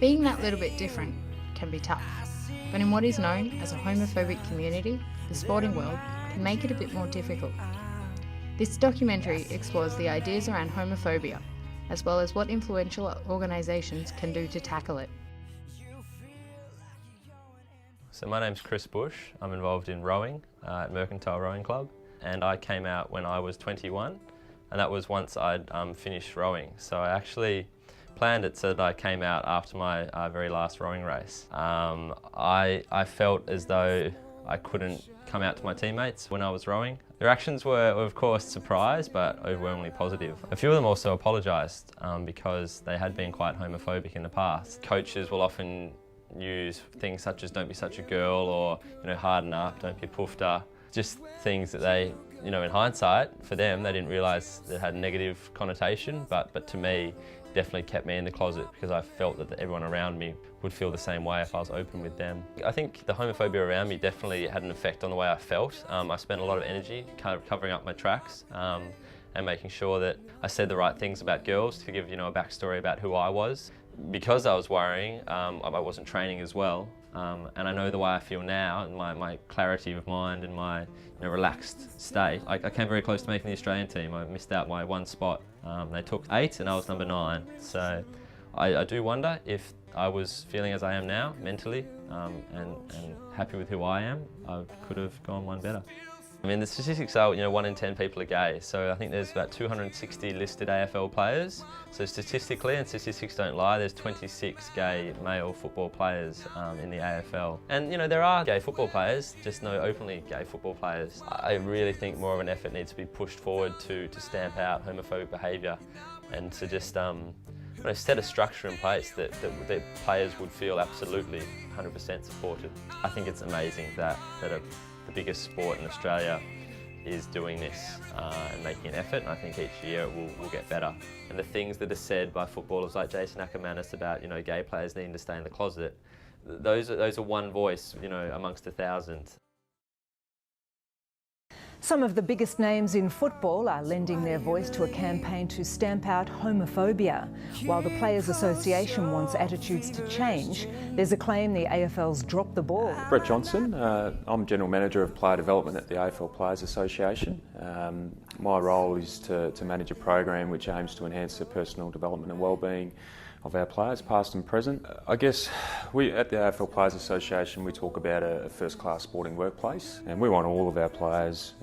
Being that little bit different can be tough, but in what is known as a homophobic community, the sporting world can make it a bit more difficult. This documentary explores the ideas around homophobia, as well as what influential organisations can do to tackle it. So my name's Chris Bush. I'm involved in rowing at Mercantile Rowing Club, and I came out when I was 21, and that was once I'd finished rowing. So I actually planned it so that I came out after my very last rowing race. I felt as though I couldn't come out to my teammates when I was rowing. Their actions were of course surprised but overwhelmingly positive. A few of them also apologised because they had been quite homophobic in the past. Coaches will often use things such as don't be such a girl, or harden up, don't be a poofter. Just things that they, in hindsight, for them, they didn't realise that had a negative connotation, but to me, definitely kept me in the closet because I felt that everyone around me would feel the same way if I was open with them. I think the homophobia around me definitely had an effect on the way I felt. I spent a lot of energy kind of covering up my tracks and making sure that I said the right things about girls to give a backstory about who I was. Because I was worrying, I wasn't training as well, and I know the way I feel now and my clarity of mind and my relaxed state. I came very close to making the Australian team. I missed out my one spot. They took 8 and I was number 9. So I do wonder if I was feeling as I am now, mentally, and happy with who I am, I could have gone one better. I mean, the statistics are, 1 in 10 people are gay, so I think there's about 260 listed AFL players. So statistically, and statistics don't lie, there's 26 gay male football players in the AFL. And there are gay football players, just no openly gay football players. I really think more of an effort needs to be pushed forward to stamp out homophobic behaviour and to just set a structure in place that players would feel absolutely 100% supported. I think it's amazing that the biggest sport in Australia is doing this and making an effort, and I think each year it will get better. And the things that are said by footballers like Jason Ackermanis about gay players needing to stay in the closet, those are one voice amongst 1,000. Some of the biggest names in football are lending their voice to a campaign to stamp out homophobia. While the Players Association wants attitudes to change, there's a claim the AFL's dropped the ball. Brett Johnson, I'm General Manager of Player Development at the AFL Players Association. My role is to manage a program which aims to enhance the personal development and wellbeing of our players, past and present. I guess we at the AFL Players Association, we talk about a first-class sporting workplace, and we want all of our players,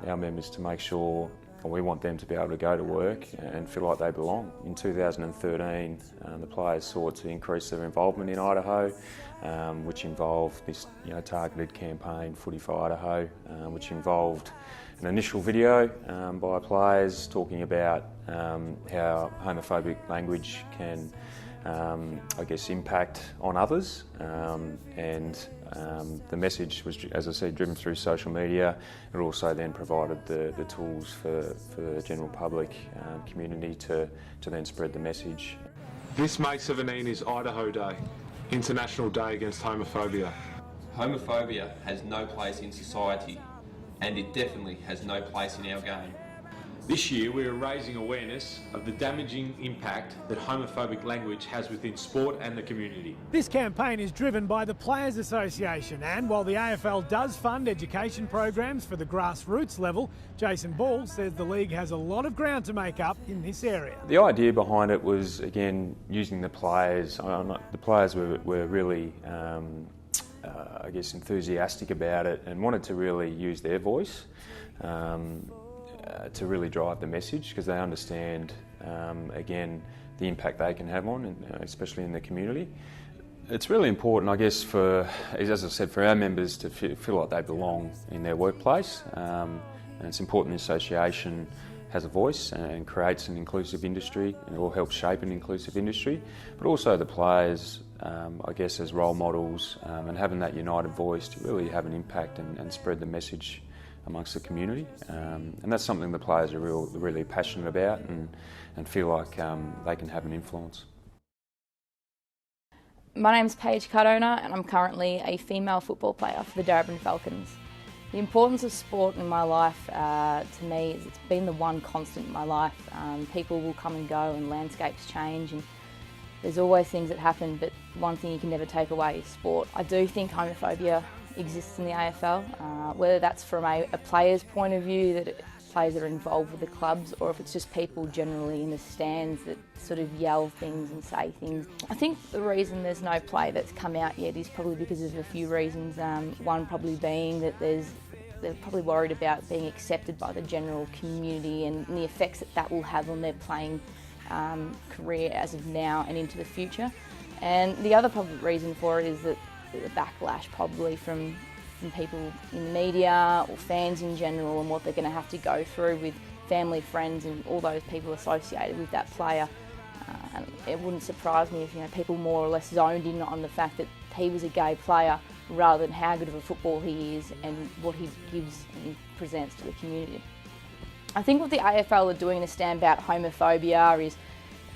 our members, to make sure, or we want them to be able to go to work and feel like they belong. In 2013, the players sought to increase their involvement in Idaho, which involved this targeted campaign, Footy for Idaho, which involved an initial video by players talking about how homophobic language can, impact on others, and the message was, as I said, driven through social media. It also then provided the tools for the general public community to then spread the message. This May 17 is Idaho Day, International Day Against Homophobia. Homophobia has no place in society, and it definitely has no place in our game. This year we are raising awareness of the damaging impact that homophobic language has within sport and the community. This campaign is driven by the Players Association, and while the AFL does fund education programs for the grassroots level, Jason Ball says the league has a lot of ground to make up in this area. The idea behind it was, again, using the players. The players were really enthusiastic about it and wanted to really use their voice to really drive the message, because they understand, again, the impact they can have on, especially in the community. It's really important, I guess, as I said, for our members to feel like they belong in their workplace, and it's important the association has a voice and creates an inclusive industry, and it will help shape an inclusive industry, but also the players, as role models, and having that united voice to really have an impact and spread the message amongst the community. And that's something the players are really passionate about and feel like they can have an influence. My name's Paige Cardona, and I'm currently a female football player for the Darebin Falcons. The importance of sport in my life, to me, it's been the one constant in my life. People will come and go and landscapes change, and There's always things that happen, but one thing you can never take away is sport. I do think homophobia exists in the AFL, whether that's from a player's point of view, that players that are involved with the clubs, or if it's just people generally in the stands that sort of yell things and say things. I think the reason there's no play that's come out yet is probably because of a few reasons. One probably being that they're probably worried about being accepted by the general community and the effects that that will have on their playing career as of now and into the future. And the other probably reason for it is that the backlash probably from people in the media or fans in general, and what they're going to have to go through with family, friends and all those people associated with that player. And it wouldn't surprise me if people more or less zoned in on the fact that he was a gay player rather than how good of a footballer he is and what he gives and presents to the community. I think what the AFL are doing to stand out homophobia is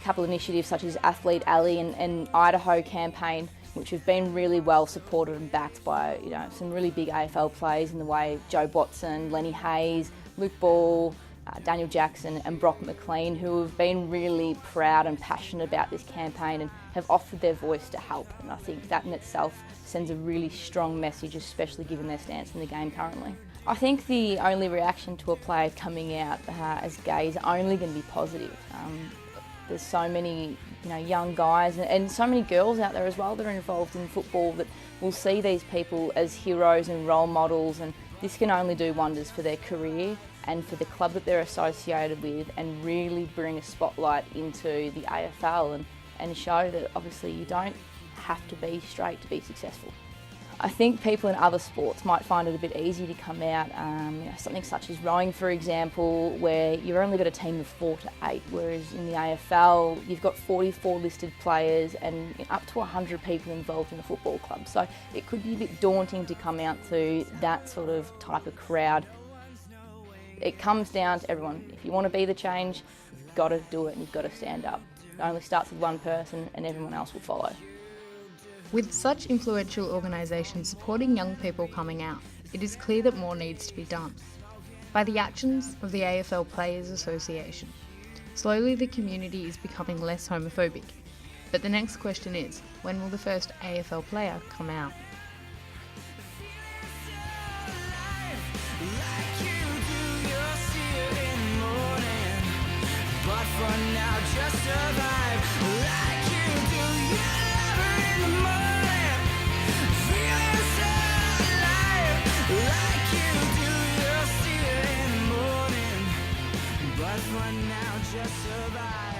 a couple of initiatives such as Athlete Alley and Idaho campaign, which have been really well supported and backed by some really big AFL players in the way of Joe Watson, Lenny Hayes, Luke Ball, Daniel Jackson and Brock McLean, who have been really proud and passionate about this campaign and have offered their voice to help. And I think that in itself sends a really strong message, especially given their stance in the game currently. I think the only reaction to a player coming out as gay is only going to be positive. There's so many young guys and so many girls out there as well that are involved in football that will see these people as heroes and role models, and this can only do wonders for their career and for the club that they're associated with, and really bring a spotlight into the AFL and show that obviously you don't have to be straight to be successful. I think people in other sports might find it a bit easy to come out, something such as rowing for example, where you've only got a team of 4 to 8, whereas in the AFL you've got 44 listed players and up to 100 people involved in a football club. So it could be a bit daunting to come out to that sort of type of crowd. It comes down to everyone. If you want to be the change, you've got to do it and you've got to stand up. It only starts with one person and everyone else will follow. With such influential organisations supporting young people coming out, it is clear that more needs to be done. By the actions of the AFL Players Association, slowly the community is becoming less homophobic. But the next question is, when will the first AFL player come out? But for now, just survive like you do. You love her in the morning, feeling so alive. Like you do, you'll see her in the morning. But for now, just survive.